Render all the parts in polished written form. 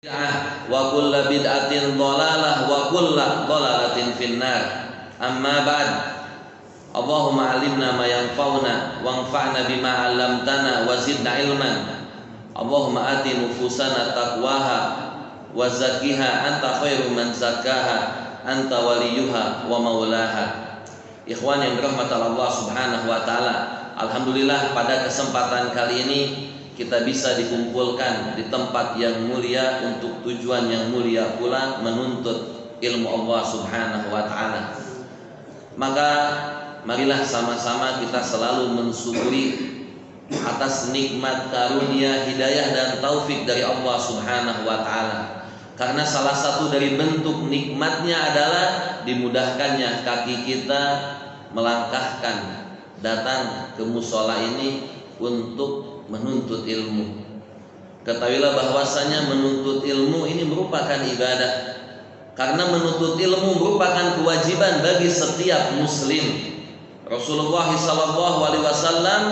Bid'ah wa kullu bid'atin dhalalah wa kullu dhalalatin finnar. Amma ba'd. Allahumma 'allimna ma yanfa'una wanfa'na bima 'allamtana wa zidna ilman. Allahumma ati nufusana taqwaha wa zakkiha anta khairu man zakkaha anta waliyuha wa maulaha. Ikhwan yang dirahmati Allah Subhanahu wa taala, alhamdulillah pada kesempatan kali ini kita bisa dikumpulkan di tempat yang mulia untuk tujuan yang mulia pula, menuntut ilmu Allah Subhanahu wa taala. Maka marilah sama-sama kita selalu mensyukuri atas nikmat karunia, hidayah dan taufik dari Allah Subhanahu wa taala. Karena salah satu dari bentuk nikmatnya adalah dimudahkannya kaki kita melangkahkan datang ke musola ini untuk menuntut ilmu. Ketahuilah bahwasanya menuntut ilmu ini merupakan ibadah. Karena menuntut ilmu merupakan kewajiban bagi setiap muslim. Rasulullah SAW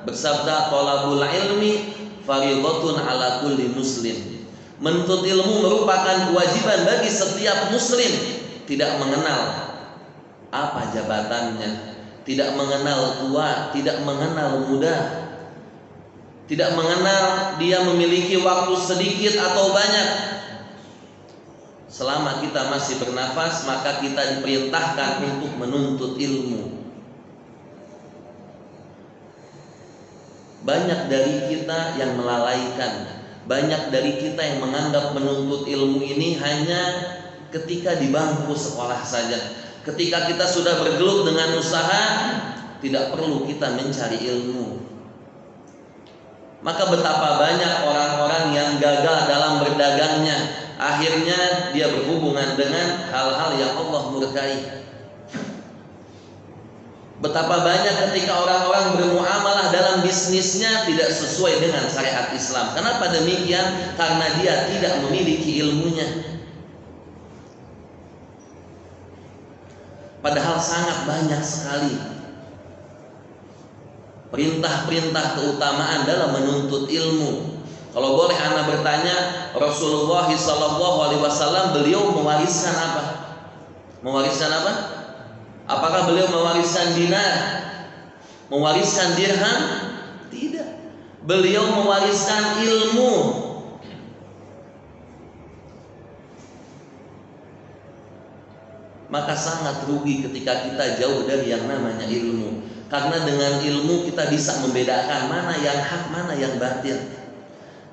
bersabda, "Thalabul ilmi fardhatun ala kulli muslim." Menuntut ilmu merupakan kewajiban bagi setiap muslim, tidak mengenal apa jabatannya, tidak mengenal tua, tidak mengenal muda, tidak mengenal dia memiliki waktu sedikit atau banyak. Selama kita masih bernafas, maka kita diperintahkan untuk menuntut ilmu. Banyak dari kita yang melalaikan, banyak dari kita yang menganggap menuntut ilmu ini hanya ketika di bangku sekolah saja. Ketika kita sudah bergelut dengan usaha, tidak perlu kita mencari ilmu. Maka betapa banyak orang-orang yang gagal dalam berdagangnya, akhirnya dia berhubungan dengan hal-hal yang Allah murkai. Betapa banyak ketika orang-orang bermuamalah dalam bisnisnya tidak sesuai dengan syariat Islam. Kenapa demikian? Karena dia tidak memiliki ilmunya. Padahal sangat banyak sekali perintah-perintah keutamaan dalam menuntut ilmu. Kalau boleh ana bertanya, Rasulullah SAW beliau mewariskan apa? Mewariskan apa? Apakah beliau mewariskan dinar? Mewariskan dirham? Tidak. Beliau mewariskan ilmu. Maka sangat rugi ketika kita jauh dari yang namanya ilmu. Karena dengan ilmu kita bisa membedakan mana yang hak, mana yang batil.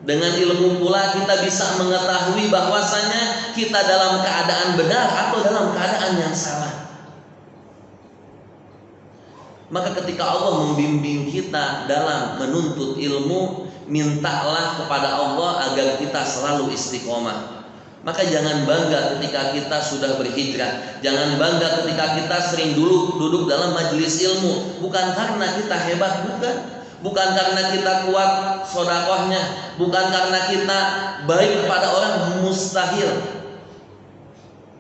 Dengan ilmu pula kita bisa mengetahui bahwasanya kita dalam keadaan benar atau dalam keadaan yang salah. Maka ketika Allah membimbing kita dalam menuntut ilmu, mintalah kepada Allah agar kita selalu istiqomah. Maka jangan bangga ketika kita sudah berhijrah. Jangan bangga ketika kita sering duduk dalam majelis ilmu. Bukan karena kita hebat, bukan. Bukan karena kita kuat sodakohnya. Bukan karena kita baik kepada orang, mustahil.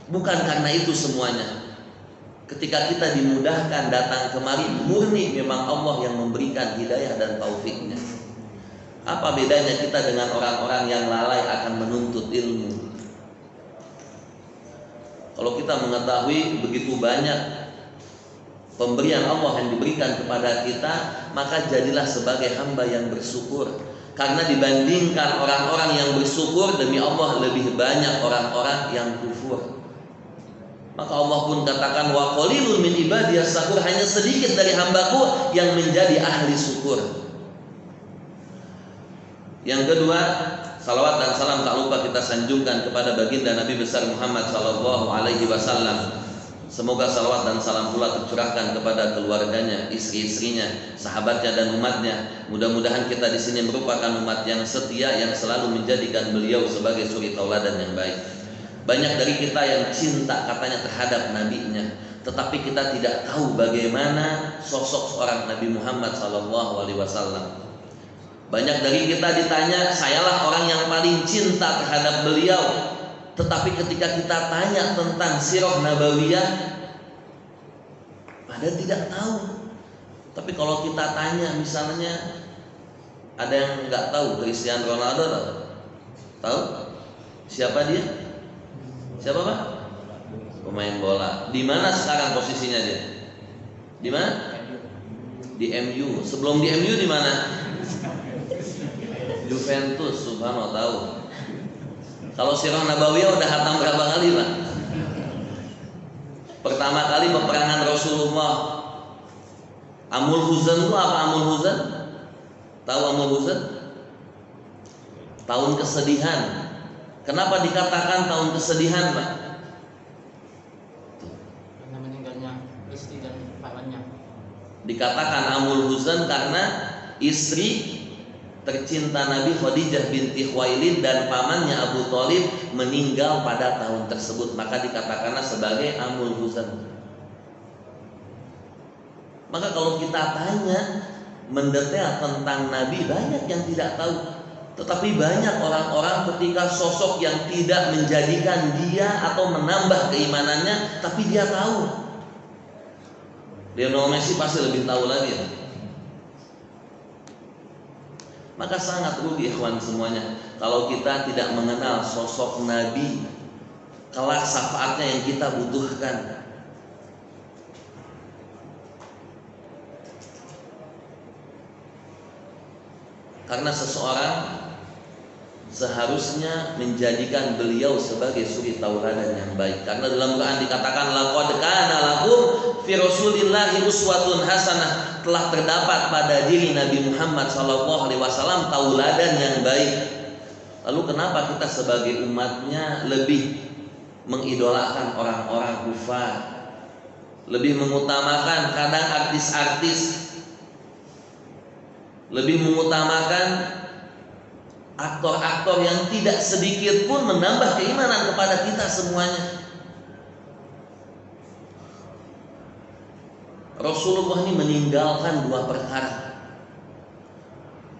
Bukan karena itu semuanya. Ketika kita dimudahkan datang kemari, murni memang Allah yang memberikan hidayah dan taufiknya. Apa bedanya kita dengan orang-orang yang lalai akan menuntut ilmu? Kalau kita mengetahui begitu banyak pemberian Allah yang diberikan kepada kita, maka jadilah sebagai hamba yang bersyukur. Karena dibandingkan orang-orang yang bersyukur, demi Allah lebih banyak orang-orang yang kufur. Maka Allah pun katakan, wa qalilun min ibadiyas syakur, hanya sedikit dari hambaku yang menjadi ahli syukur. Yang kedua, salawat dan salam tak lupa kita sanjungkan kepada baginda Nabi besar Muhammad sallallahu alaihi wasallam. Semoga salawat dan salam pula tercurahkan kepada keluarganya, istri-istrinya, sahabatnya dan umatnya. Mudah-mudahan kita di sini merupakan umat yang setia yang selalu menjadikan beliau sebagai suri tauladan yang baik. Banyak dari kita yang cinta katanya terhadap nabinya, tetapi kita tidak tahu bagaimana sosok seorang Nabi Muhammad sallallahu alaihi wasallam. Banyak dari kita ditanya, sayalah orang yang paling cinta terhadap beliau. Tetapi ketika kita tanya tentang sirah nabawiyah, pada tidak tahu. Tapi kalau kita tanya misalnya, ada yang nggak tahu Cristiano Ronaldo tahu? Siapa dia? Siapa Pak? Pemain bola. Di mana sekarang posisinya dia? Di mana? Di MU. Sebelum di MU di mana? Juventus. Subhanallah, tahu. Kalau Sirah Nabawiyah udah hatam berapa kali Pak? Pertama kali peperangan Rasulullah. Amul Huzan itu apa Amul Huzan? Tahu Amul Huzan? Tahun kesedihan. Kenapa dikatakan tahun kesedihan Pak? Karena meninggalnya istri dan pamannya. Dikatakan Amul Huzan karena istri tercinta Nabi Khadijah binti Khuwailid dan pamannya Abu Thalib meninggal pada tahun tersebut, maka dikatakanlah sebagai Amul Huzan. Maka kalau kita tanya mendetail tentang Nabi, banyak yang tidak tahu. Tetapi banyak orang-orang ketika sosok yang tidak menjadikan dia atau menambah keimanannya, tapi dia tahu. Lionel Messi pasti lebih tahu lagi ya. Maka sangat rugi ikhwan semuanya kalau kita tidak mengenal sosok Nabi, kelak syafaatnya yang kita butuhkan. Karena seseorang seharusnya menjadikan beliau sebagai suri tauladan yang baik. Karena dalam Quran dikatakan laqad kana lakum fi Rasulillahi uswatun hasanah, telah terdapat pada diri Nabi Muhammad SAW tauladan yang baik. Lalu kenapa kita sebagai umatnya lebih mengidolakan orang-orang kufar, lebih mengutamakan kadang artis-artis, lebih mengutamakan aktor-aktor yang tidak sedikit pun menambah keimanan kepada kita semuanya. Rasulullah ini meninggalkan dua perkara.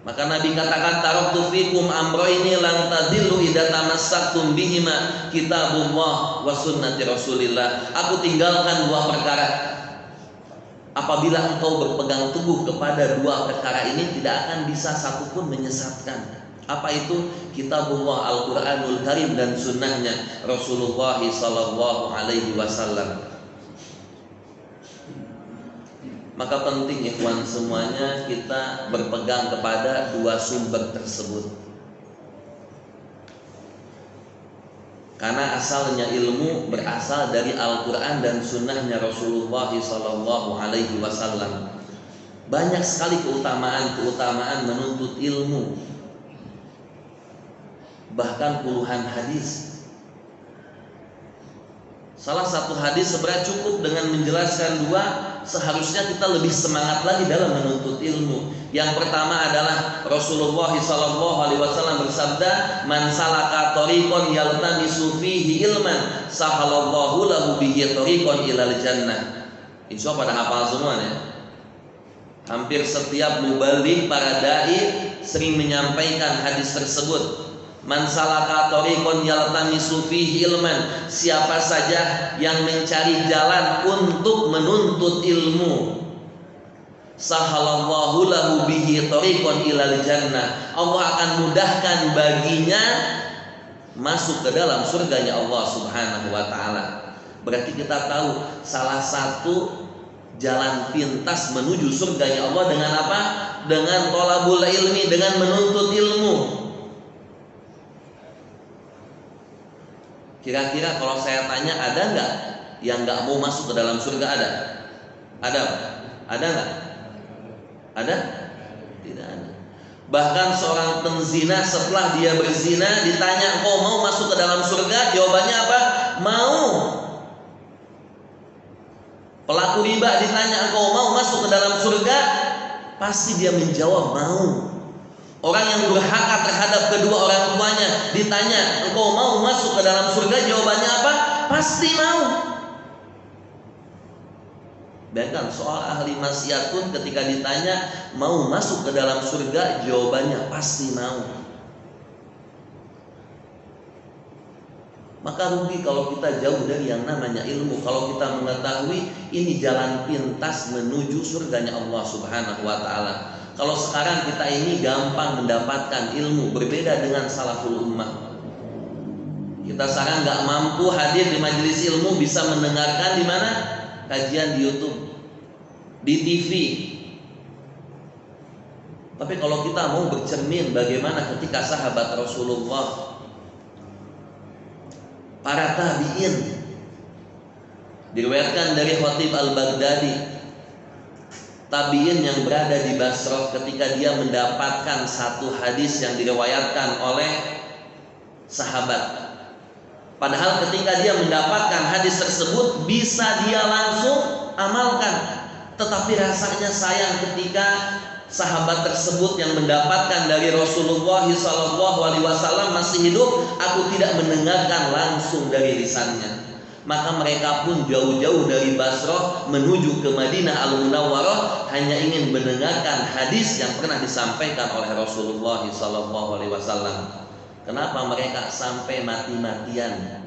Maka Nabi katakan taraktu fikum amroini lan tadillu idza tamassaktum bihima kitabullah wa sunnati Rasulillah. Aku tinggalkan dua perkara. Apabila engkau berpegang teguh kepada dua perkara ini, tidak akan bisa satupun menyesatkan. Apa itu? Kitabullah Al-Quranul Karim dan sunnahnya Rasulullah Sallallahu Alaihi Wasallam. Maka penting ikhwan semuanya kita berpegang kepada dua sumber tersebut. Karena asalnya ilmu berasal dari Al-Quran dan sunnahnya Rasulullah Sallallahu Alaihi Wasallam. Banyak sekali keutamaan menuntut ilmu, bahkan puluhan hadis. Salah satu hadis sebenarnya cukup dengan menjelaskan dua, seharusnya kita lebih semangat lagi dalam menuntut ilmu. Yang pertama adalah Rasulullah SAW bersabda, "Man salaka thoriqan yaltamisu fihi ilman, sahalallahu lahu bihi thoriqan ilal jannah." Insya Allah pada hafal semua ya. Hampir setiap mubaligh para dai sering menyampaikan hadis tersebut. Man salaka thoriqan yaltamisu fihi ilman, siapa saja yang mencari jalan untuk menuntut ilmu, sahalallahu lahu bihi thoriqan ilal jannah, Allah akan mudahkan baginya masuk ke dalam surganya Allah Subhanahu wa taala. Berarti kita tahu salah satu jalan pintas menuju surganya Allah dengan apa? Dengan thalabul ilmi, dengan menuntut ilmu. Kira-kira kalau saya tanya, ada nggak yang nggak mau masuk ke dalam surga? Ada? Ada? Ada nggak? Ada? Tidak ada. Bahkan seorang penzina setelah dia berzina ditanya, "Kau mau masuk ke dalam surga?" Jawabannya apa? Mau. Pelaku riba ditanya, "Kau mau masuk ke dalam surga?" Pasti dia menjawab mau. Orang yang durhaka terhadap kedua orang tuanya ditanya, "Engkau mau masuk ke dalam surga?" Jawabannya apa? Pasti mau. Bahkan soal ahli maksiat pun ketika ditanya mau masuk ke dalam surga, jawabannya pasti mau. Maka rugi kalau kita jauh dari yang namanya ilmu. Kalau kita mengetahui ini jalan pintas menuju surganya Allah Subhanahu wa taala. Kalau sekarang kita ini gampang mendapatkan ilmu, berbeda dengan salaful ummah. Kita sekarang nggak mampu hadir di majelis ilmu, bisa mendengarkan di mana? Kajian di YouTube, di TV. Tapi kalau kita mau bercermin bagaimana ketika sahabat Rasulullah, para tabi'in, diriwayatkan dari Khatib Al-Baghdadi, tabi'in yang berada di Basrah, ketika dia mendapatkan satu hadis yang diriwayatkan oleh sahabat, padahal ketika dia mendapatkan hadis tersebut bisa dia langsung amalkan, tetapi rasanya sayang ketika sahabat tersebut yang mendapatkan dari Rasulullah SAW masih hidup, aku tidak mendengarkan langsung dari lisannya. Maka mereka pun jauh-jauh dari Basrah menuju ke Madinah Al-Munawwarah hanya ingin mendengarkan hadis yang pernah disampaikan oleh Rasulullah SAW. Kenapa mereka sampai mati-matian?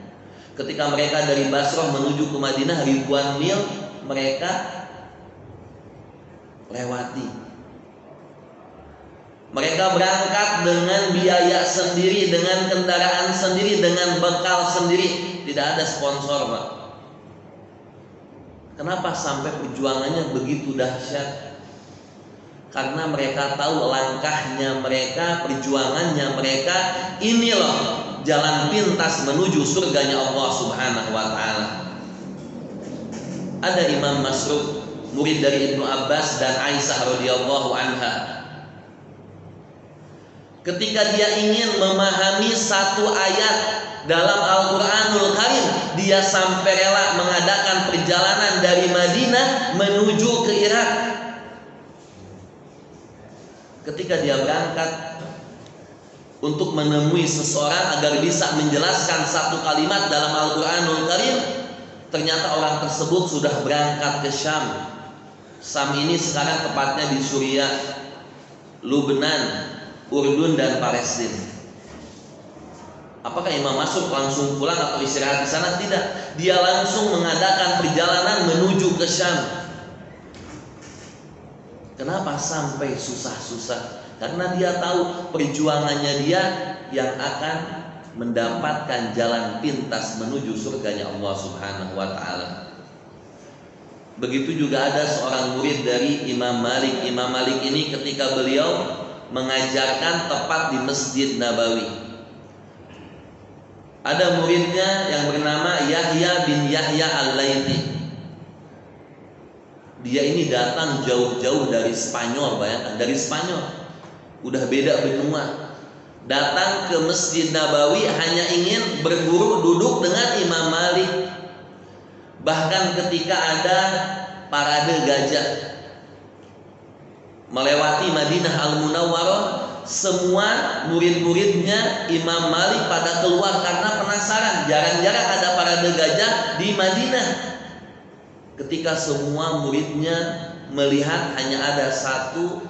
Ketika mereka dari Basrah menuju ke Madinah ribuan mil mereka lewati. Mereka berangkat dengan biaya sendiri, dengan kendaraan sendiri, dengan bekal sendiri. Tidak ada sponsor, Pak. Kenapa sampai perjuangannya begitu dahsyat? Karena mereka tahu langkahnya mereka, perjuangannya mereka, ini loh jalan pintas menuju surganya Allah Subhanahu wa Ta'ala. Ada Imam Masruq, murid dari Ibnu Abbas dan Aisyah radhiyallahu anha. Ketika dia ingin memahami satu ayat dalam Al-Quranul Karim, dia sampai rela mengadakan perjalanan dari Madinah menuju ke Irak. Ketika dia berangkat untuk menemui seseorang agar bisa menjelaskan satu kalimat dalam Al-Quranul Karim, ternyata orang tersebut sudah berangkat ke Syam. Syam ini sekarang tepatnya di Suriah, Lubnan, Urdun dan Palestina. Apakah Imam Masruq langsung pulang atau istirahat di sana? Tidak. Dia langsung mengadakan perjalanan menuju ke Syam. Kenapa sampai susah-susah? Karena dia tahu perjuangannya dia yang akan mendapatkan jalan pintas menuju surganya Allah Subhanahu wa Ta'ala. Begitu juga ada seorang murid dari Imam Malik. Imam Malik ini ketika beliau mengajarkan tepat di Masjid Nabawi, ada muridnya yang bernama Yahya bin Yahya Al-Laitsi. Dia ini datang jauh-jauh dari Spanyol, bayangkan, dari Spanyol, udah beda benua, datang ke Masjid Nabawi hanya ingin berguru, duduk dengan Imam Malik. Bahkan ketika ada parade gajah melewati Madinah Al-Munawwarah, semua murid-muridnya Imam Malik pada keluar karena penasaran. Jarang-jarang ada parade gajah di Madinah. Ketika semua muridnya melihat hanya ada satu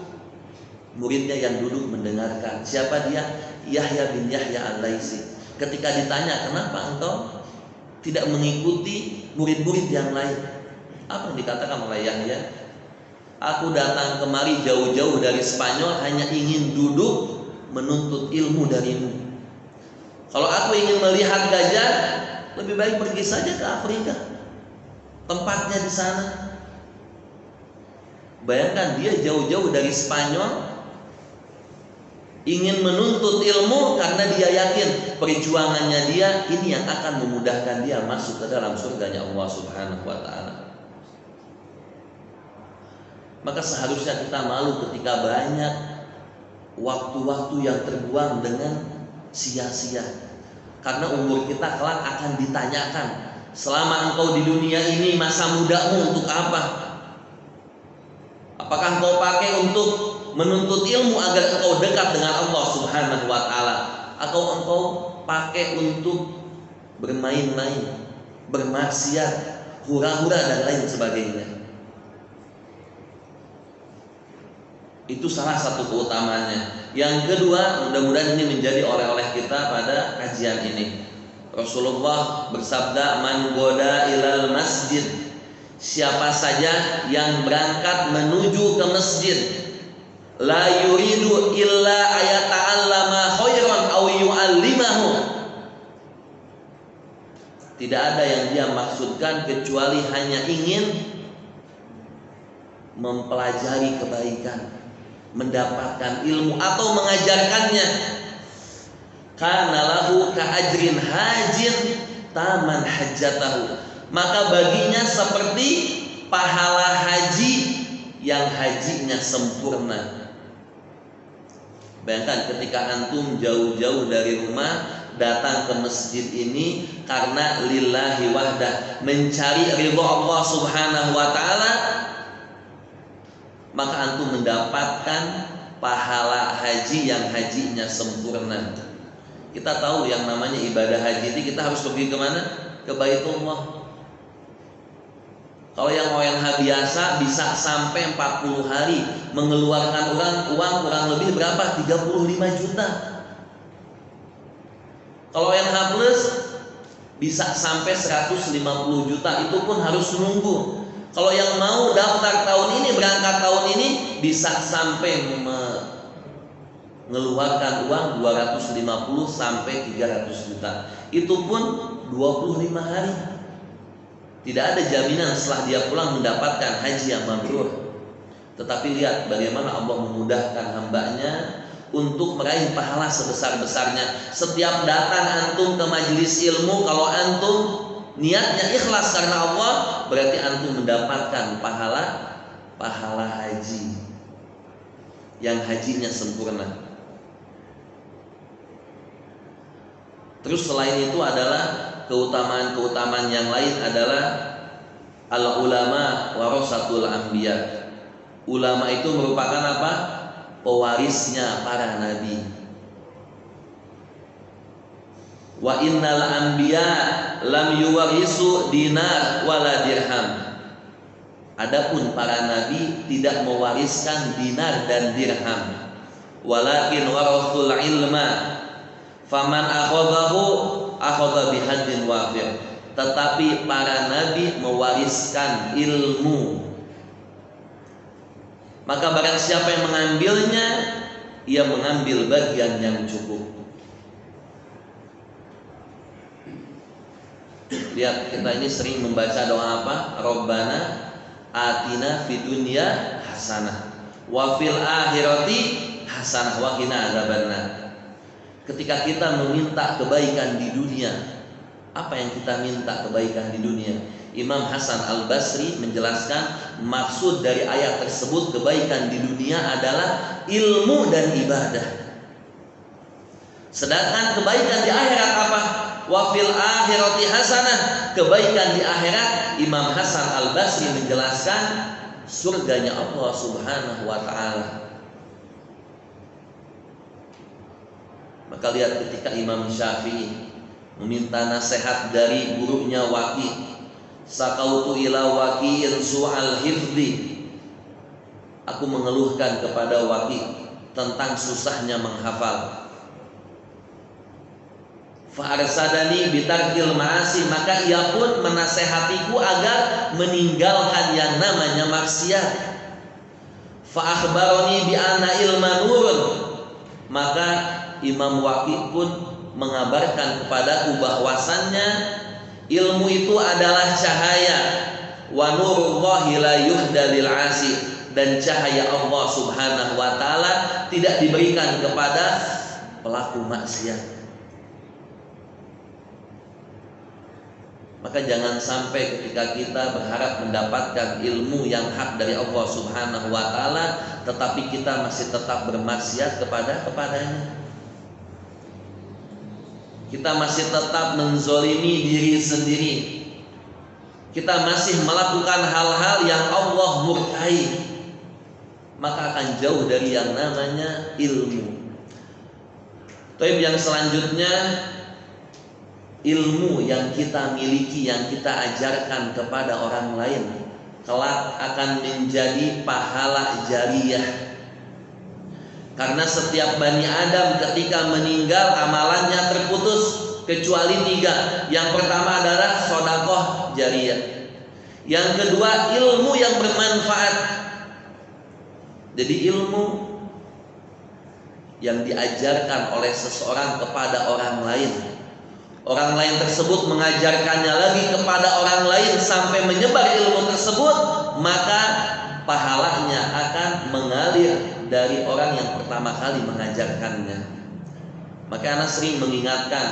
muridnya yang duduk mendengarkan. Siapa dia? Yahya bin Yahya Al-Laitsi. Ketika ditanya, kenapa engkau tidak mengikuti murid-murid yang lain? Apa yang dikatakan oleh Yahya? Aku datang kemari jauh-jauh dari Spanyol hanya ingin duduk menuntut ilmu darimu. Kalau aku ingin melihat gajah, lebih baik pergi saja ke Afrika. Tempatnya di sana. Bayangkan dia jauh-jauh dari Spanyol ingin menuntut ilmu karena dia yakin perjuangannya dia ini yang akan memudahkan dia masuk ke dalam surganya Allah Subhanahu wa Ta'ala. Maka seharusnya kita malu ketika banyak waktu-waktu yang terbuang dengan sia-sia. Karena umur kita kelak akan ditanyakan, selama engkau di dunia ini masa mudamu untuk apa? Apakah engkau pakai untuk menuntut ilmu agar engkau dekat dengan Allah Subhanahu wa Ta'ala, atau engkau pakai untuk bermain-main, bermaksiat, hura-hura dan lain sebagainya? Itu salah satu keutamaannya. Yang kedua, mudah-mudahan ini menjadi oleh-oleh kita pada kajian ini. Rasulullah bersabda, "Man goda ilal masjid." Siapa saja yang berangkat menuju ke masjid, la yuridu illa ayata'allama khairan aw yu'allimahu. Tidak ada yang dia maksudkan kecuali hanya ingin mempelajari kebaikan, mendapatkan ilmu atau mengajarkannya. Kana lahu ka'ajrin hajin taman hajjatahu, maka baginya seperti pahala haji yang hajinya sempurna. Bayangkan ketika antum jauh-jauh dari rumah datang ke masjid ini karena lillahi wahdah, mencari ridha Allah Subhanahu wa taala, maka antum mendapatkan pahala haji yang hajinya sempurna. Kita tahu yang namanya ibadah haji ini kita harus pergi kemana? Ke Baitullah. Kalau yang ONH biasa bisa sampai 40 hari mengeluarkan uang kurang lebih berapa? 35 juta. Kalau yang H plus bisa sampai 150 juta, itu pun harus nunggu. Kalau yang mau daftar tahun ini, berangkat tahun ini, bisa sampai mengeluarkan uang 250 sampai 300 juta. Itu pun 25 hari. Tidak ada jaminan setelah dia pulang mendapatkan haji yang mabrur. Tetapi lihat bagaimana Allah memudahkan hambanya untuk meraih pahala sebesar-besarnya. Setiap datang antum ke majelis ilmu, kalau antum niatnya ikhlas karena Allah, berarti antum mendapatkan pahala haji yang hajinya sempurna. Terus selain itu adalah keutamaan-keutamaan yang lain adalah al ulama warasatul anbiya. Ulama itu merupakan apa? Pewarisnya para nabi. Wa innal anbiya lam yuwarisu dinar wala dirham. Adapun para nabi tidak mewariskan dinar dan dirham. Walakin warathul ilma. Faman akhadhahu akhadha bihaddin wafir. Tetapi para nabi mewariskan ilmu. Maka barang siapa yang mengambilnya, ia mengambil bagian yang cukup. Lihat, kita ini sering membaca doa apa? Rabbana atina fid dunya hasanah wa fil akhirati hasanah wa qina adzabannar. Ketika kita meminta kebaikan di dunia, apa yang kita minta kebaikan di dunia? Imam Hasan Al-Basri menjelaskan maksud dari ayat tersebut, kebaikan di dunia adalah ilmu dan ibadah. Sedangkan kebaikan di akhirat apa? Wa fil akhirati hasanah. Kebaikan di akhirat, Imam Hasan Al-Basri menjelaskan surganya Allah Subhanahu wa taala. Maka lihat ketika Imam Syafi'i meminta nasihat dari gurunya Waqi', sakautu ila Waqi'in su'al hifdi, aku mengeluhkan kepada Waqi' tentang susahnya menghafal. Fa'arsadani bitarkil ma'asi, maka ia pun menasehatiku agar meninggalkan yang namanya maksiat. Fa'akhbaroni bi anna ilma nurun, maka Imam Waqi' pun mengabarkan kepadaku bahwasannya ilmu itu adalah cahaya. Wa nurullahi la yuhda lil 'asi, dan cahaya Allah Subhanahu wa taala tidak diberikan kepada pelaku maksiat. Maka jangan sampai ketika kita berharap mendapatkan ilmu yang hak dari Allah Subhanahu wa taala, tetapi kita masih tetap bermaksiat kepadanya. Kita masih tetap menzolimi diri sendiri. Kita masih melakukan hal-hal yang Allah murkai, maka akan jauh dari yang namanya ilmu. Tapi yang selanjutnya, ilmu yang kita miliki, yang kita ajarkan kepada orang lain, kelak akan menjadi pahala jariyah. Karena setiap Bani Adam ketika meninggal amalannya terputus kecuali 3. Yang pertama adalah sedekah jariyah. Yang kedua ilmu yang bermanfaat. Jadi ilmu yang diajarkan oleh seseorang kepada orang lain, orang lain tersebut mengajarkannya lagi kepada orang lain sampai menyebar ilmu tersebut, maka pahalanya akan mengalir dari orang yang pertama kali mengajarkannya. Maka anak sering mengingatkan,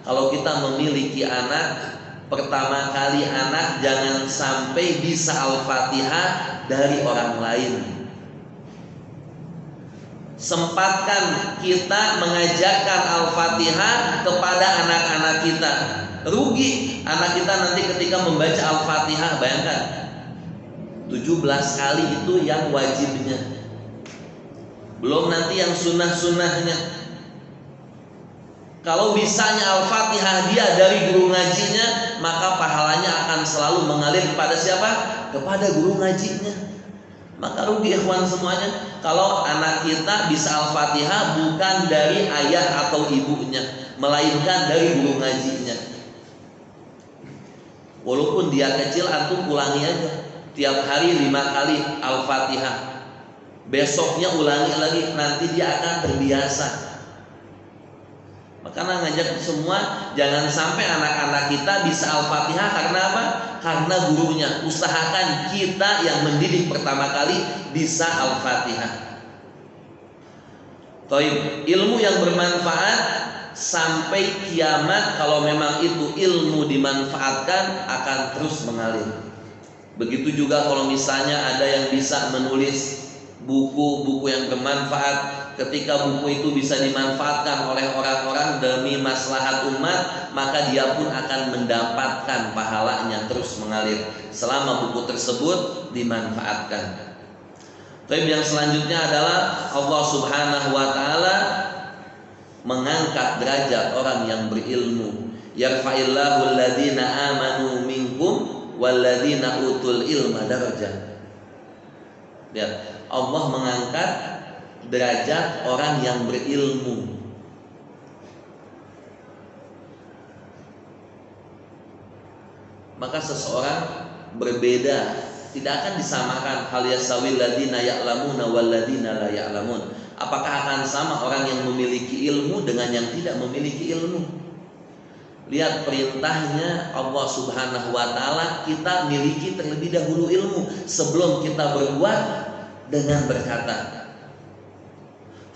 kalau kita memiliki anak, pertama kali anak jangan sampai bisa Al-Fatihah dari orang lain. Sempatkan kita mengajarkan Al-Fatihah kepada anak-anak kita. Rugi anak kita nanti ketika membaca Al-Fatihah, bayangkan 17 kali itu yang wajibnya, belum nanti yang sunnah-sunnahnya. Kalau bisanya Al-Fatihah dia dari guru ngajinya, maka pahalanya akan selalu mengalir kepada siapa? Kepada guru ngajinya. Maka rugi ikhwan semuanya kalau anak kita bisa Al-Fatihah bukan dari ayah atau ibunya, melainkan dari guru ngajinya. Walaupun dia kecil, antum ulangi aja tiap hari 5 kali Al-Fatihah. Besoknya ulangi lagi, nanti dia akan terbiasa. Makanya ngajak semua, jangan sampai anak-anak kita bisa Al-Fatihah karena apa? Karena gurunya. Usahakan kita yang mendidik pertama kali bisa Al-Fatihah. Taib, ilmu yang bermanfaat sampai kiamat, kalau memang itu ilmu dimanfaatkan, akan terus mengalir. Begitu juga kalau misalnya ada yang bisa menulis buku-buku yang bermanfaat, ketika buku itu bisa dimanfaatkan oleh orang-orang demi maslahat umat, maka dia pun akan mendapatkan pahalanya terus mengalir selama buku tersebut dimanfaatkan. Tapi yang selanjutnya adalah Allah Subhanahu wa taala mengangkat derajat orang yang berilmu. Yarfa'illahu alladhina amanu minkum walladzina utul ilma darajat. Lihat, Allah mengangkat derajat orang yang berilmu. Maka seseorang berbeda, tidak akan disamakan. Hal yasawil ladzina ya'lamuna wal ladzina la ya'lamun. Apakah akan sama orang yang memiliki ilmu dengan yang tidak memiliki ilmu? Lihat perintahnya Allah Subhanahu wa taala, kita miliki terlebih dahulu ilmu sebelum kita berbuat dengan berkata,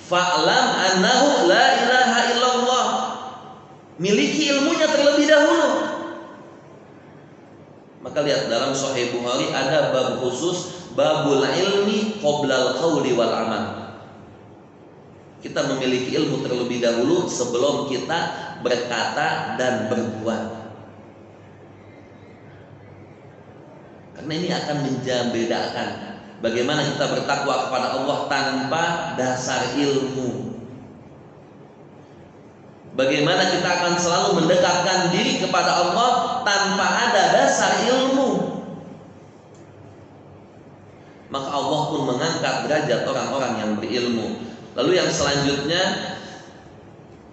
fa'lam annahu la ilaha illallah. Miliki ilmunya terlebih dahulu. Maka lihat dalam Sahih Bukhari ada bab khusus, babul ilmi qoblal qawli wal amal. Kita memiliki ilmu terlebih dahulu sebelum kita berkata dan berbuat. Karena ini akan membedakan bagaimana kita bertakwa kepada Allah tanpa dasar ilmu. Bagaimana kita akan selalu mendekatkan diri kepada Allah tanpa ada dasar ilmu. Maka Allah pun mengangkat derajat orang-orang yang berilmu. Lalu yang selanjutnya,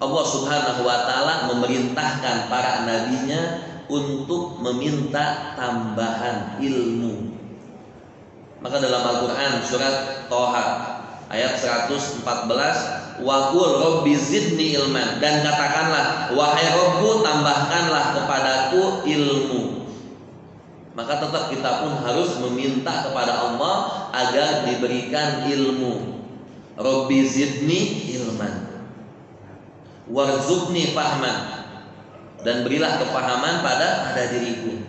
Allah Subhanahu wa taala memerintahkan para nabinya untuk meminta tambahan ilmu. Maka dalam Al-Qur'an surat Thaha ayat 114, wa qul rabbi zidni ilman, dan katakanlah wahai Rabbku tambahkanlah kepadaku ilmu. Maka tetap kita pun harus meminta kepada Allah agar diberikan ilmu. Rabbi zidni ilman warzuqni fahman, dan berilah kepahaman pada diriku.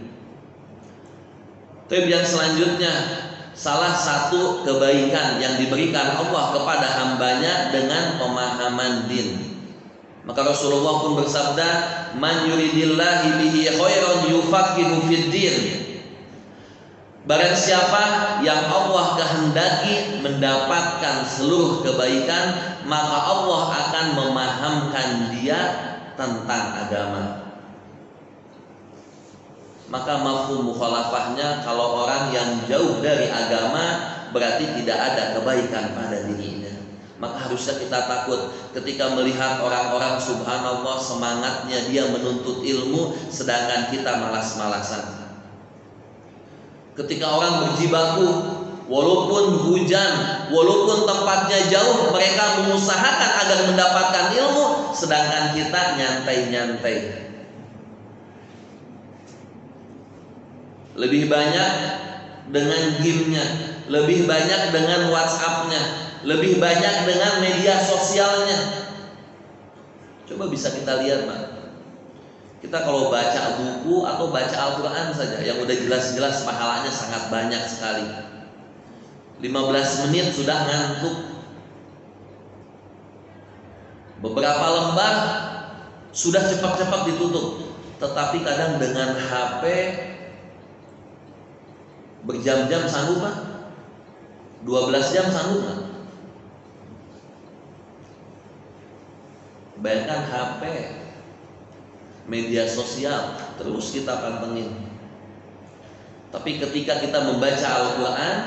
Tapi yang selanjutnya, salah satu kebaikan yang diberikan Allah kepada hambanya dengan pemahaman din. Maka Rasulullah pun bersabda, man yuridillahi bihi khairan yufaqihu fid din. Barang siapa yang Allah kehendaki mendapatkan seluruh kebaikan, maka Allah akan memahamkan dia tentang agama. Maka mafhum mukhalafahnya, kalau orang yang jauh dari agama berarti tidak ada kebaikan pada dirinya. Maka harusnya kita takut ketika melihat orang-orang subhanallah semangatnya dia menuntut ilmu, sedangkan kita malas-malasan. Ketika orang berjibaku, walaupun hujan, walaupun tempatnya jauh, mereka mengusahakan agar mendapatkan ilmu, sedangkan kita nyantai-nyantai. lebih banyak dengan game-nya, lebih banyak dengan WhatsApp-nya, lebih banyak dengan media sosialnya. Coba bisa kita lihat, Pak. Kita kalau baca buku atau baca Al-Quran saja yang udah jelas-jelas pahalanya sangat banyak sekali. 15 menit sudah ngantuk. Beberapa lembar sudah cepat-cepat ditutup. Tetapi kadang dengan HP berjam-jam sanggup Pak? 12 jam sanggup Pak? Bayangkan HP, media sosial, terus kita pantengin. Tapi ketika kita membaca Al-Quran,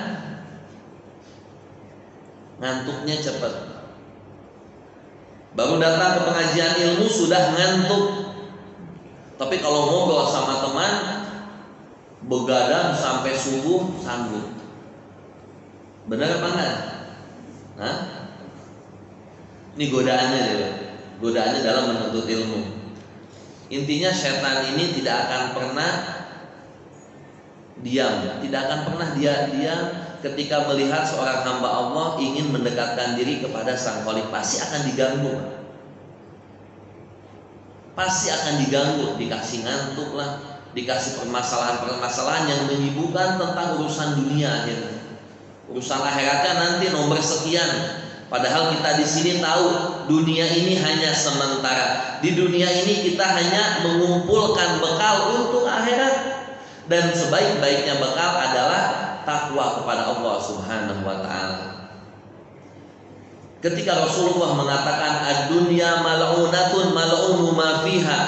ngantuknya cepat. Baru datang ke pengajian ilmu sudah ngantuk. Tapi kalau ngobrol sama teman, begadang sampai subuh sanggup. Benar apa enggak? Hah? Ini godaannya ya. Godaannya dalam menuntut ilmu. Intinya setan ini tidak akan pernah diam, tidak akan pernah dia diam ketika melihat seorang hamba Allah ingin mendekatkan diri kepada Sang Khalik. Pasti akan diganggu. Pasti akan diganggu, dikasih ngantuk lah, dikasih permasalahan-permasalahan yang menyibukkan tentang urusan dunia akhirnya. Urusan akhiratnya nanti nomor sekian. Padahal kita di sini tahu dunia ini hanya sementara. Di dunia ini kita hanya mengumpulkan bekal untuk akhirat. Dan sebaik-baiknya bekal adalah takwa kepada Allah Subhanahu wa ta'ala. Ketika Rasulullah mengatakan ad-dunya mal'unatun mal'unu ma fiha,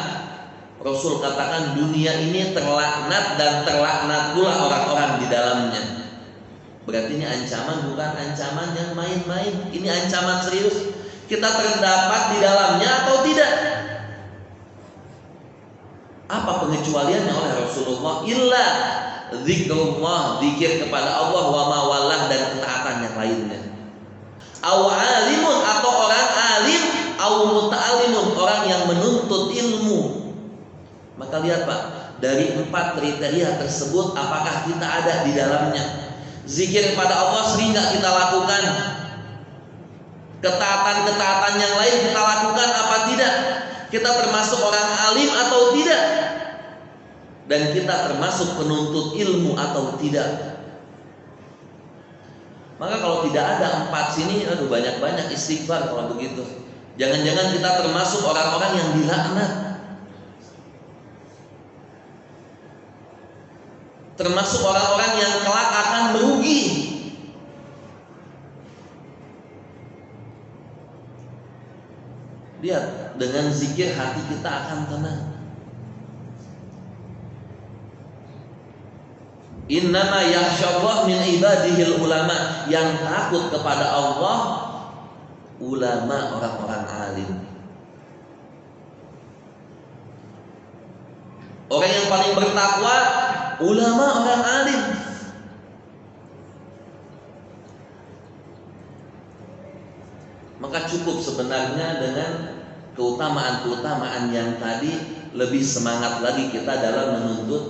Rasul katakan dunia ini terlaknat dan terlaknat pula orang-orang di dalamnya. Berarti ini ancaman bukan ancaman yang main-main. Ini ancaman serius. Kita terdapat di dalamnya atau tidak? Apa pengecualiannya oleh Rasulullah? Illa zikrullah, zikir kepada Allah, wa mawalah, dan ketaatan yang lainnya. Aw alimun, atau orang alim, aw muta'alimun, orang yang menuntut ilmu. Maka lihat Pak, dari 4 kriteria tersebut apakah kita ada di dalamnya? Zikir kepada Allah sering gak kita lakukan? Ketaatan-ketaatan yang lain kita lakukan apa tidak? Kita termasuk orang alim atau tidak? Dan kita termasuk penuntut ilmu atau tidak? Maka kalau tidak ada 4 sini, aduh banyak-banyak istighfar kalau begitu. Jangan-jangan kita termasuk orang-orang yang dilaknat, termasuk orang-orang yang kelak akan merugi. Lihat, dengan zikir hati kita akan tenang. Innama yakhsyallah min ibadihil ulama, yang takut kepada Allah ulama, orang-orang alim. Orang yang paling bertakwa ulama, orang alim. Maka cukup sebenarnya dengan keutamaan-keutamaan yang tadi, lebih semangat lagi kita dalam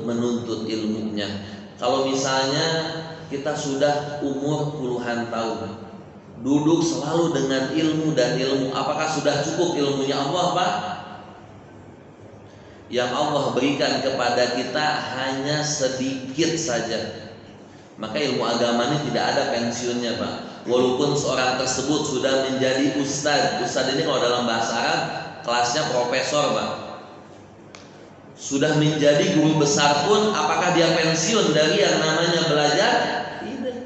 menuntut ilmunya. Kalau misalnya kita sudah umur puluhan tahun, duduk selalu dengan ilmu dan ilmu, apakah sudah cukup ilmunya Allah Pak? Yang Allah berikan kepada kita hanya sedikit saja. Maka ilmu agama ini tidak ada pensiunnya Pak. Walaupun seorang tersebut sudah menjadi ustadz. Ustadz ini kalau dalam bahasa Arab kelasnya profesor Pak. Sudah menjadi guru besar pun, apakah dia pensiun dari yang namanya belajar? Tidak.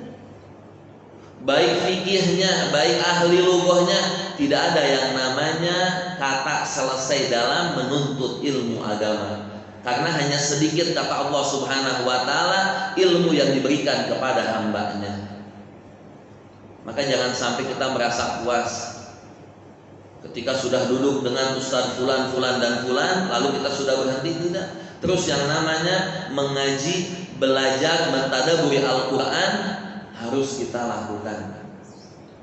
Baik fikihnya, baik ahli lughahnya, tidak ada yang namanya kata selesai dalam menuntut ilmu agama. Karena hanya sedikit kata Allah Subhanahu wa ta'ala ilmu yang diberikan kepada hambanya. Maka jangan sampai kita merasa puas ketika sudah duduk dengan Ustadz fulan, fulan, dan fulan, lalu kita sudah berhenti. Tidak. Terus yang namanya mengaji, belajar, mentadaburi Al-Quran harus kita lakukan.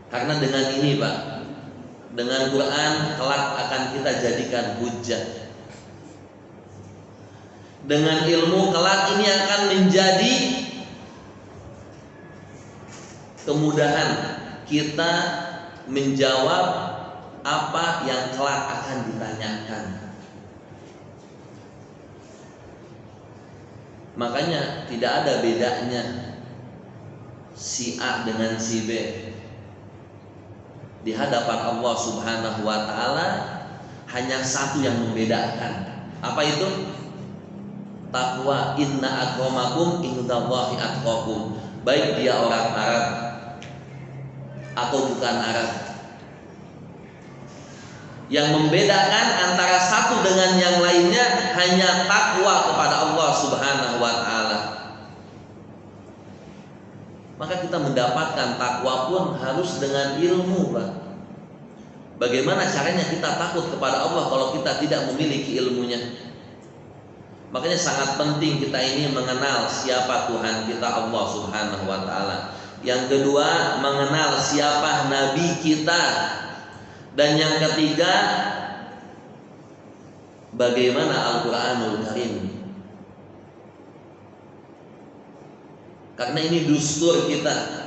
Karena dengan ini Pak, dengan Quran kelak akan kita jadikan hujjah. Dengan ilmu kelak ini akan menjadi kemudahan kita menjawab apa yang kelak akan ditanyakan. Makanya tidak ada bedanya si A dengan si B di hadapan Allah Subhanahu wa taala. Hanya satu yang membedakan. Apa itu? Takwa. Inna akramakum indallahi atqakum. Baik dia orang Arab atau bukan Arab. Yang membedakan antara satu dengan yang lainnya hanya takwa kepada Allah Subhanahu wa taala. Maka kita mendapatkan takwa pun harus dengan ilmu, Pak. Bagaimana caranya kita takut kepada Allah kalau kita tidak memiliki ilmunya? Makanya sangat penting kita ini mengenal siapa Tuhan kita Allah Subhanahu wa taala. Yang kedua, mengenal siapa nabi kita. Dan yang ketiga, bagaimana Al-Qur'anul Karim. Karena ini dustur kita.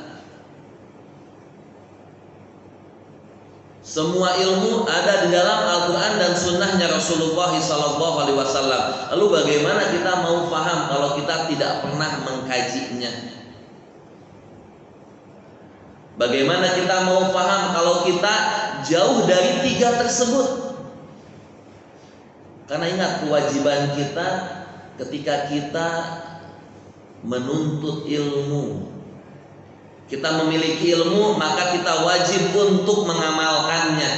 Semua ilmu ada di dalam Al-Quran dan sunnahnya Rasulullah SAW. Lalu bagaimana kita mau paham kalau kita tidak pernah mengkajinya? Bagaimana kita mau paham kalau kita jauh dari tiga tersebut? Karena ingat, kewajiban kita ketika kita menuntut ilmu, kita memiliki ilmu, maka kita wajib untuk mengamalkannya.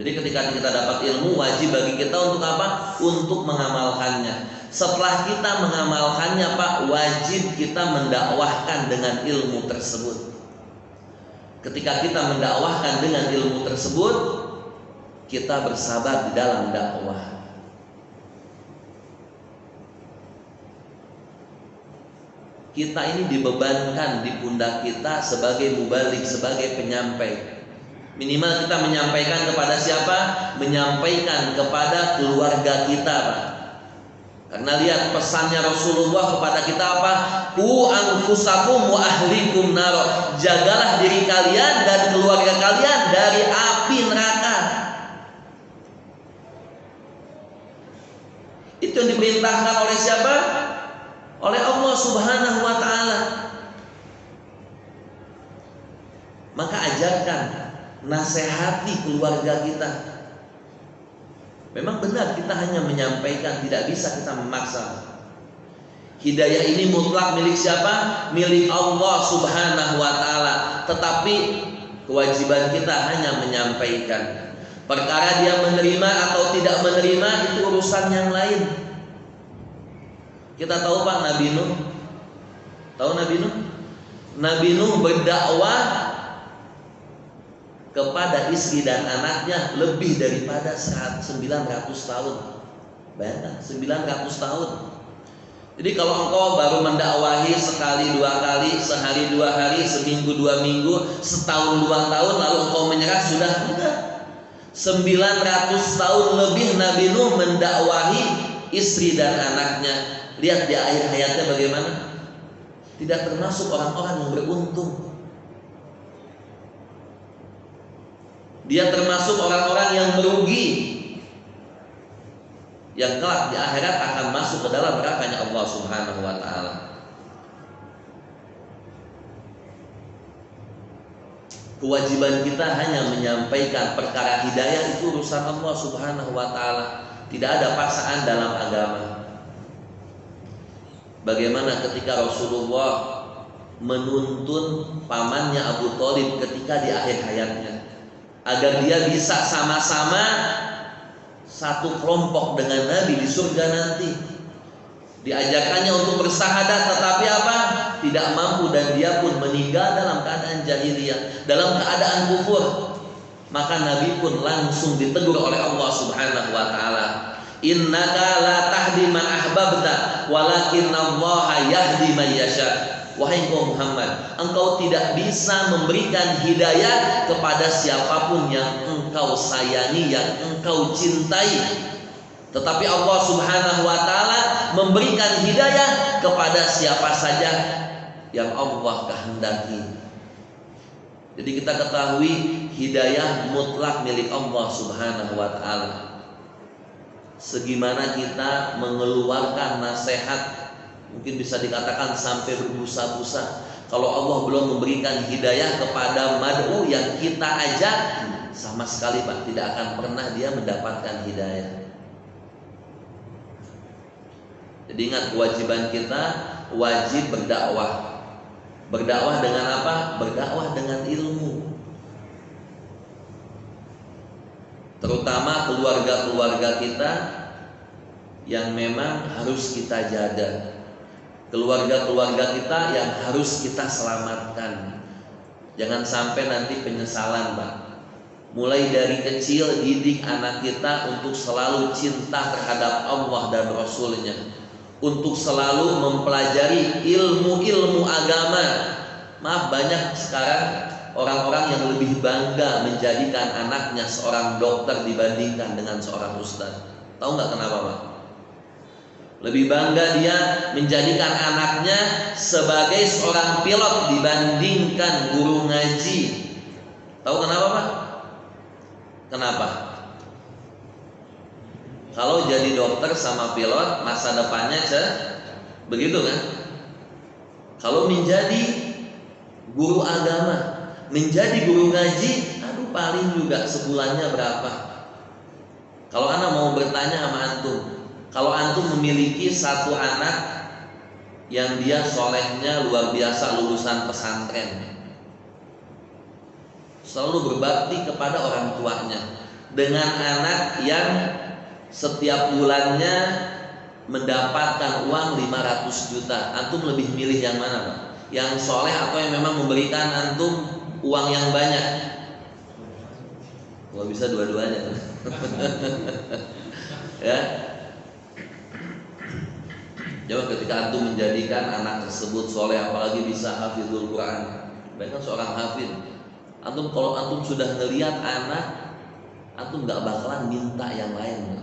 Jadi ketika kita dapat ilmu, wajib bagi kita untuk apa? Untuk mengamalkannya. Setelah kita mengamalkannya, Pak, wajib kita mendakwahkan dengan ilmu tersebut. Ketika kita mendakwahkan dengan ilmu tersebut, kita bersabar di dalam dakwah. Kita ini dibebankan di pundak kita sebagai mubalik, sebagai penyampai. Minimal kita menyampaikan kepada siapa? Menyampaikan kepada keluarga kita, Pak. Karena lihat pesannya Rasulullah kepada kita apa? Qu anfusakum wa ahlikum nar. Jagalah diri kalian dan keluarga kalian dari api neraka. Itu yang diperintahkan oleh siapa? Oleh Allah Subhanahu wa taala. Maka ajarkan, nasihati keluarga kita. Memang benar kita hanya menyampaikan, tidak bisa kita memaksa. Hidayah ini mutlak milik siapa? Milik Allah Subhanahu wa taala. Tetapi kewajiban kita hanya menyampaikan. Perkara dia menerima atau tidak menerima itu urusan yang lain. Kita tahu Pak, Nabi Nuh. Tahu Nabi Nuh? Nabi Nuh berdakwah kepada istri dan anaknya lebih daripada 900 tahun. Bayangkan, 900 tahun. Jadi kalau engkau baru mendakwahi sekali, dua kali, sehari, dua hari, seminggu, dua minggu, setahun, 2 tahun, lalu engkau menyerah, sudah enggak. 900 tahun lebih Nabi Nuh mendakwahi istri dan anaknya. Lihat di akhir hayatnya bagaimana? Tidak termasuk orang-orang yang beruntung. Dia termasuk orang-orang yang merugi, yang kelak di akhirat akan masuk ke dalam nerakanya Allah Subhanahu wa taala. Kewajiban kita hanya menyampaikan. Perkara hidayah itu urusan Allah Subhanahu wa taala. Tidak ada paksaan dalam agama. Bagaimana ketika Rasulullah menuntun pamannya Abu Thalib ketika di akhir hayatnya, agar dia bisa sama-sama satu kelompok dengan Nabi di surga nanti. Diajarkannya untuk bersahadat, tetapi apa? Tidak mampu, dan dia pun meninggal dalam keadaan jahiliyah, dalam keadaan kufur. Maka Nabi pun langsung ditegur oleh Allah Subhanahu wa taala. Innaka la tahdi man ahbabta walakinallaha yahdi man yasha. Wahai engkau Muhammad, engkau tidak bisa memberikan hidayah kepada siapapun yang engkau sayangi, yang engkau cintai. Tetapi Allah Subhanahu wa taala memberikan hidayah kepada siapa saja yang Allah kehendaki. Jadi kita ketahui hidayah mutlak milik Allah Subhanahu wa taala. Segimana kita mengeluarkan nasihat, mungkin bisa dikatakan sampai berbusa-busa, kalau Allah belum memberikan hidayah kepada mad'u yang kita ajak, sama sekali Pak, tidak akan pernah dia mendapatkan hidayah. Jadi ingat, kewajiban kita wajib berdakwah. Berdakwah dengan apa? Berdakwah dengan ilmu. Terutama keluarga-keluarga kita yang memang harus kita jaga. Keluarga-keluarga kita yang harus kita selamatkan. Jangan sampai nanti penyesalan, Pak. Mulai dari kecil didik anak kita untuk selalu cinta terhadap Allah dan Rasulnya, untuk selalu mempelajari ilmu-ilmu agama. Maaf, banyak sekarang orang-orang yang lebih bangga menjadikan anaknya seorang dokter dibandingkan dengan seorang ustaz. Tahu nggak kenapa, Pak? Lebih bangga dia menjadikan anaknya sebagai seorang pilot dibandingkan guru ngaji. Tahu kenapa, Pak? Kenapa? Kalau jadi dokter sama pilot, masa depannya begitu kan? Kalau menjadi guru agama, menjadi guru ngaji, aduh paling juga sebulannya berapa? Kalau anak mau bertanya sama antum, kalau antum memiliki satu anak yang dia solehnya luar biasa, lulusan pesantren, selalu berbakti kepada orang tuanya, dengan anak yang setiap bulannya mendapatkan uang 500 juta, antum lebih milih yang mana, Pak? Yang soleh atau yang memang memberikan antum uang yang banyak? Kalau bisa dua-duanya. Ya. Coba ketika antum menjadikan anak tersebut soleh, apalagi bisa hafizul Quran, bahkan seorang hafiz, antum kalau antum sudah ngelihat anak, antum nggak bakalan minta yang lain.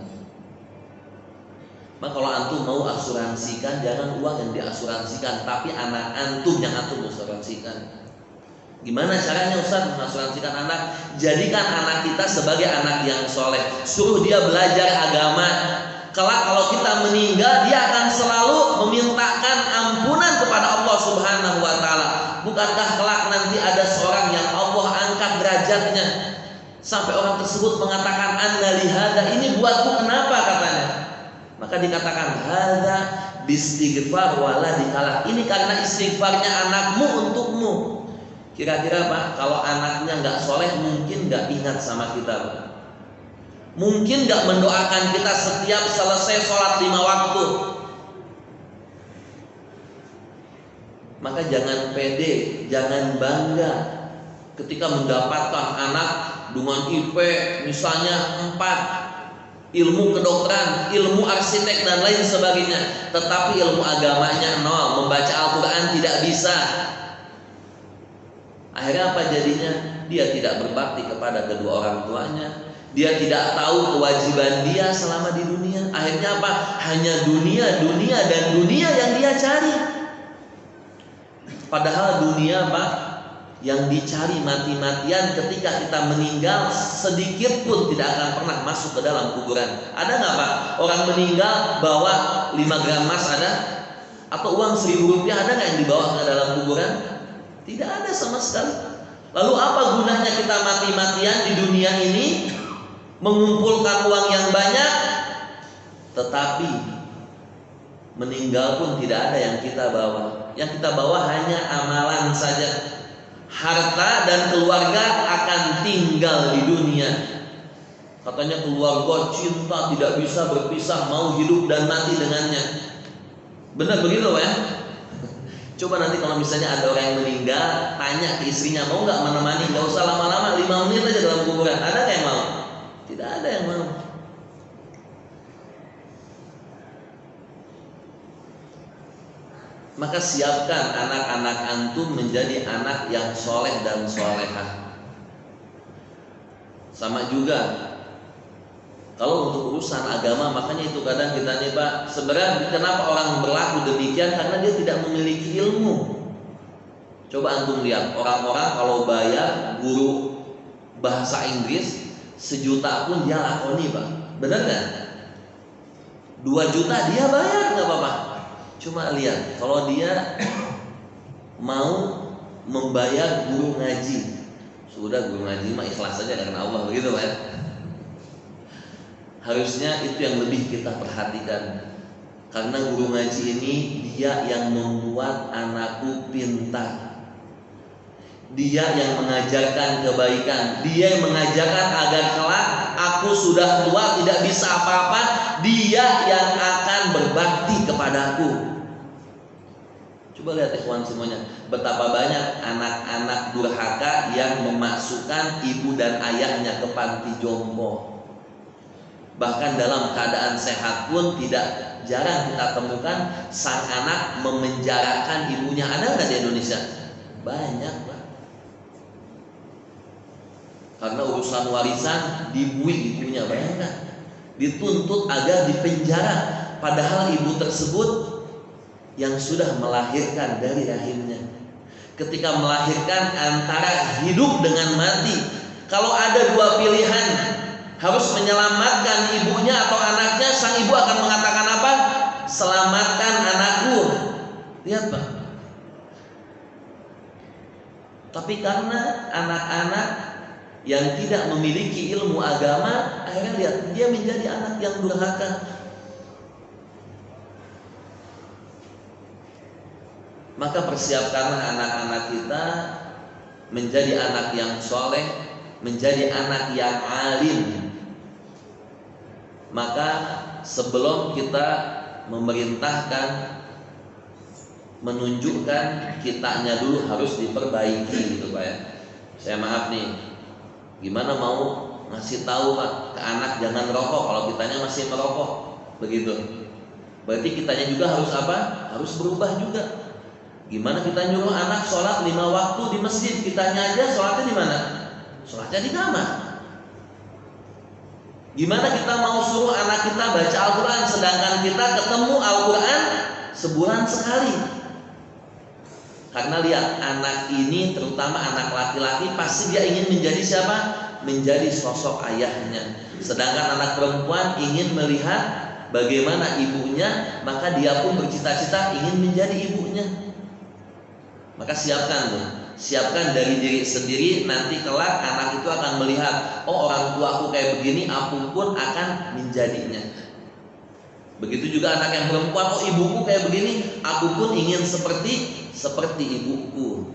Maka kalau antum mau asuransikan, jangan uang yang diasuransikan, tapi anak antum yang antum asuransikan. Gimana caranya Ustaz mengasuransikan anak? Jadikan anak kita sebagai anak yang soleh, suruh dia belajar agama. Kelak kalau kita meninggal, dia akan selalu memintakan ampunan kepada Allah Subhanahu wa taala. Bukankah kelak nanti ada seorang yang Allah angkat derajatnya sampai orang tersebut mengatakan anna li hadza, ini buatku kenapa katanya? Maka dikatakan hadza bistighfar wala dikalah, ini karena istighfarnya anakmu untukmu. Kira-kira Pak, kalau anaknya nggak soleh, mungkin nggak ingat sama kita, Pak. Mungkin nggak mendoakan kita setiap selesai sholat 5 waktu. Maka jangan pede, jangan bangga ketika mendapatkan anak dengan IP misalnya 4, ilmu kedokteran, ilmu arsitek dan lain sebagainya, tetapi ilmu agamanya 0, membaca Al-Quran tidak bisa. Akhirnya apa jadinya? Dia tidak berbakti kepada kedua orang tuanya, dia tidak tahu kewajiban dia selama di dunia. Akhirnya apa? Hanya dunia, dunia dan dunia yang dia cari. Padahal dunia, Pak, yang dicari mati-matian ketika kita meninggal, sedikit pun tidak akan pernah masuk ke dalam kuburan. Ada nggak, Pak? Orang meninggal bawa 5 gram emas ada? Atau uang 1.000 rupiah ada nggak yang dibawa ke dalam kuburan? Tidak ada sama sekali. Lalu apa gunanya kita mati-matian di dunia ini, mengumpulkan uang yang banyak, tetapi meninggal pun tidak ada yang kita bawa. Yang kita bawa hanya amalan saja. Harta dan keluarga akan tinggal di dunia. Katanya keluarga cinta tidak bisa berpisah, mau hidup dan mati dengannya. Benar begitu, Pak ya? Coba nanti kalau misalnya ada orang yang meninggal, tanya ke istrinya, mau nggak menemani? Nggak usah lama-lama, 5 menit aja dalam kuburan. Ada nggak yang mau? Tidak ada yang mau. Maka siapkan anak-anak antum menjadi anak yang soleh dan solehah. Sama juga, Kalau untuk urusan agama, makanya itu kadang kita nih Pak, sebenarnya kenapa orang berlaku demikian? Karena dia tidak memiliki ilmu. Coba antum lihat orang-orang kalau bayar guru bahasa Inggris 1 juta pun dia lakoni Pak, benar nggak? 2 juta dia bayar nggak apa-apa. Cuma lihat kalau dia mau membayar guru ngaji, sudah guru ngaji mah ikhlas saja karena Allah, begitu Pak ya. Harusnya itu yang lebih kita perhatikan. Karena guru ngaji ini dia yang membuat anakku pintar, dia yang mengajarkan kebaikan, dia yang mengajarkan agar kelak aku sudah tua tidak bisa apa-apa, dia yang akan berbakti kepadaku. Coba lihat ikhwan semuanya, betapa banyak anak-anak durhaka yang memasukkan ibu dan ayahnya ke panti jompo. Bahkan dalam keadaan sehat pun tidak jarang kita temukan sang anak memenjarakan ibunya. Ada nggak di Indonesia? Banyak Pak. Karena urusan warisan dibuih ibunya, bayangkan. Dituntut agar dipenjara, padahal ibu tersebut yang sudah melahirkan dari rahimnya. Ketika melahirkan antara hidup dengan mati, kalau ada 2 pilihan, harus menyelamatkan ibunya atau anaknya, sang ibu akan mengatakan apa? Selamatkan anakku. Lihat Pak. Tapi karena anak-anak yang tidak memiliki ilmu agama, akhirnya lihat dia menjadi anak yang durhaka. Maka persiapkanlah anak-anak kita menjadi anak yang soleh, menjadi anak yang alim. Maka sebelum kita memerintahkan, menunjukkan, kitanya dulu harus diperbaiki gitu Pak ya. Saya maaf nih, gimana mau ngasih tahu Pak ke anak jangan rokok kalau kitanya masih merokok, begitu. Berarti kitanya juga harus apa? Harus berubah juga. Gimana kita nyuruh anak sholat 5 waktu di masjid, kitanya aja sholatnya di mana? Sholatnya di kamar. Gimana kita mau suruh anak kita baca Al-Quran, sedangkan kita ketemu Al-Quran sebulan sekali? Karena lihat, anak ini terutama anak laki-laki pasti dia ingin menjadi siapa? Menjadi sosok ayahnya. Sedangkan anak perempuan ingin melihat bagaimana ibunya, maka dia pun bercita-cita ingin menjadi ibunya. Maka siapkan tuh, siapkan dari diri sendiri, nanti kelak anak itu akan melihat, oh orang tua aku kayak begini, aku pun akan menjadinya. Begitu juga anak yang perempuan, oh ibuku kayak begini, aku pun ingin seperti ibuku.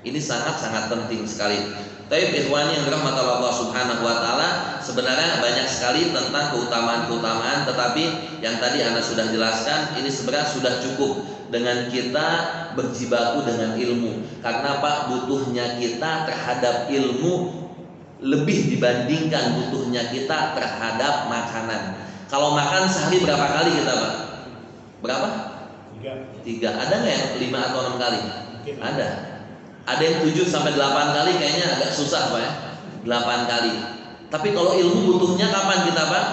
Ini sangat-sangat penting sekali. Tapi ikhwani yang dirahmati Allah Subhanahu wa taala, sebenarnya banyak sekali tentang keutamaan-keutamaan, tetapi yang tadi Anda sudah jelaskan, ini sebenarnya sudah cukup dengan kita berjibaku dengan ilmu. Karena Pak, butuhnya kita terhadap ilmu lebih dibandingkan butuhnya kita terhadap makanan. Kalau makan sehari berapa kali kita Pak? Berapa? 3. Ada nggak yang 5 atau 6 kali? Ada. Ada yang 7 sampai 8 kali, kayaknya agak susah Pak ya. 8 kali. Tapi kalau ilmu butuhnya kapan kita Pak?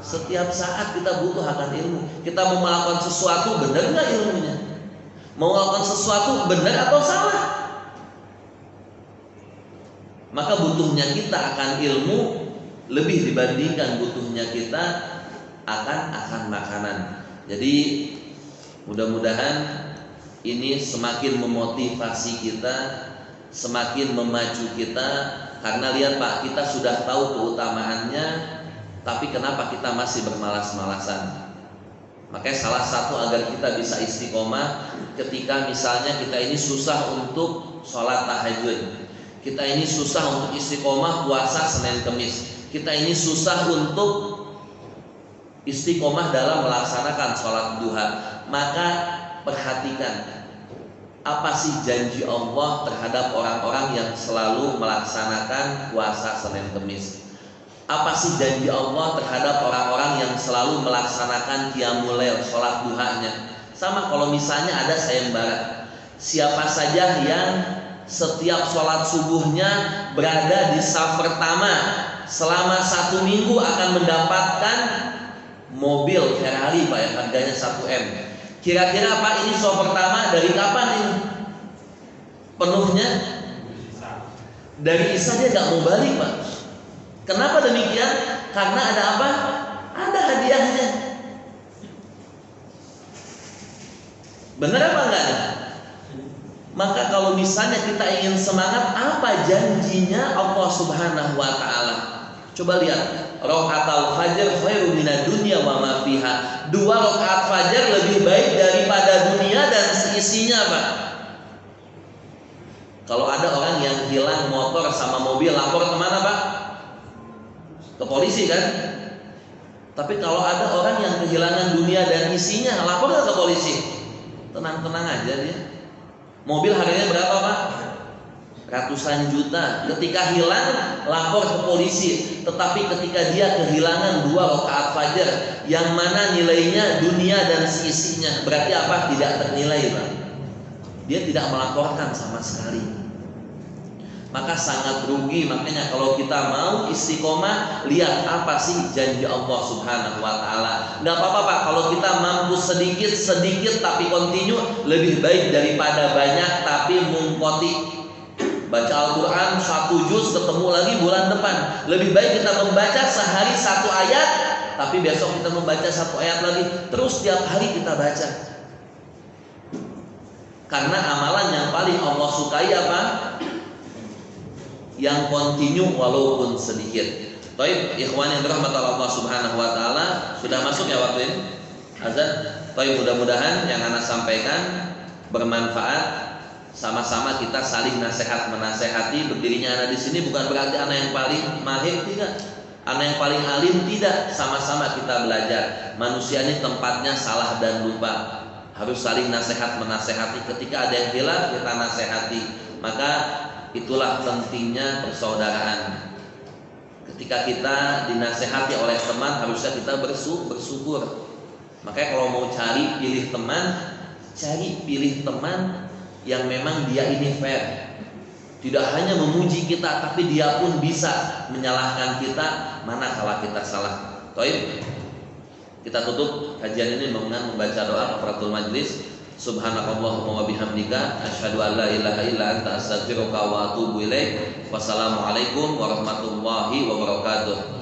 Setiap saat kita butuh akan ilmu. Kita mau melakukan sesuatu, benar nggak ilmunya? Mau melakukan sesuatu benar atau salah? Maka butuhnya kita akan ilmu lebih dibandingkan butuhnya kita akan makanan. Jadi mudah-mudahan ini semakin memotivasi kita, semakin memacu kita. Karena lihat Pak, kita sudah tahu keutamaannya, tapi kenapa kita masih bermalas-malasan? Makanya salah satu agar kita bisa istiqomah, ketika misalnya kita ini susah untuk sholat tahajud, kita ini susah untuk istiqomah puasa Senin Kemis, kita ini susah untuk istiqomah dalam melaksanakan sholat duha, maka perhatikan apa sih janji Allah terhadap orang-orang yang selalu melaksanakan puasa Senin Kemis. Apa sih janji Allah terhadap orang-orang yang selalu melaksanakan qiyamul lail, sholat duhanya. Sama kalau misalnya ada sayembara, siapa saja yang setiap sholat subuhnya berada di saf pertama, selama 1 minggu akan mendapatkan mobil Ferrari Pak ya, harganya 1 M. Kira-kira Pak ini show pertama dari kapan ini? Penuhnya dari Isa, dia gak mau balik Pak. Kenapa demikian? Karena ada apa? Ada hadiahnya. Benar apa enggak? Maka kalau misalnya kita ingin semangat, apa janjinya Allah Subhanahu wa taala? Coba lihat, rakaat fajar khairu minad dunya wa ma fiha. 2 rakaat fajar lebih baik daripada dunia dan seisinya, Pak. Kalau ada orang yang hilang motor sama mobil, lapor kemana Pak? Ke polisi kan? Tapi kalau ada orang yang kehilangan dunia dan isinya, lapor ke polisi? Tenang-tenang aja dia. Mobil harganya berapa Pak? Ratusan juta. Ketika hilang, lapor ke polisi. Tetapi ketika dia kehilangan 2 rakaat fajar, yang mana nilainya dunia dan seisinya, berarti apa? Tidak ternilai Pak. Dia tidak melaporkan sama sekali. Maka sangat rugi. Makanya kalau kita mau istiqomah, lihat apa sih janji Allah Subhanahu wa taala. Enggak apa-apa Pak kalau kita mampu sedikit tapi kontinu, lebih baik daripada banyak tapi mungkoti. Baca Al-Qur'an 1 juz ketemu lagi bulan depan. Lebih baik kita membaca sehari 1 ayat, tapi besok kita membaca 1 ayat lagi. Terus tiap hari kita baca. Karena amalan yang paling Allah sukai apa? Yang kontinu walaupun sedikit. Baik, ikhwan yang dirahmati Allah Subhanahu wa taala, sudah masuk ya waktu ini azan. Baik, mudah-mudahan yang anak sampaikan bermanfaat. Sama-sama kita saling nasihat menasehati. Berdirinya anak di sini bukan berarti anak yang paling mahir, tidak. Anak yang paling alim, tidak. Sama-sama kita belajar. Manusia ini tempatnya salah dan lupa. Harus saling nasihat menasehati. Ketika ada yang hilang, kita nasihati. Maka itulah pentingnya persaudaraan. Ketika kita dinasehati oleh teman, harusnya kita bersyukur. Makanya kalau mau pilih teman yang memang dia ini fair. Tidak hanya memuji kita, tapi dia pun bisa menyalahkan kita manakala kita salah. Baik, kita tutup kajian ini dengan membaca doa kafaratul majlis. Subhanakallahumma wa bihamdika asyhadu an la ilaha illa anta astaghfiruka wa atubu ilaik. Wassalamualaikum warahmatullahi wabarakatuh.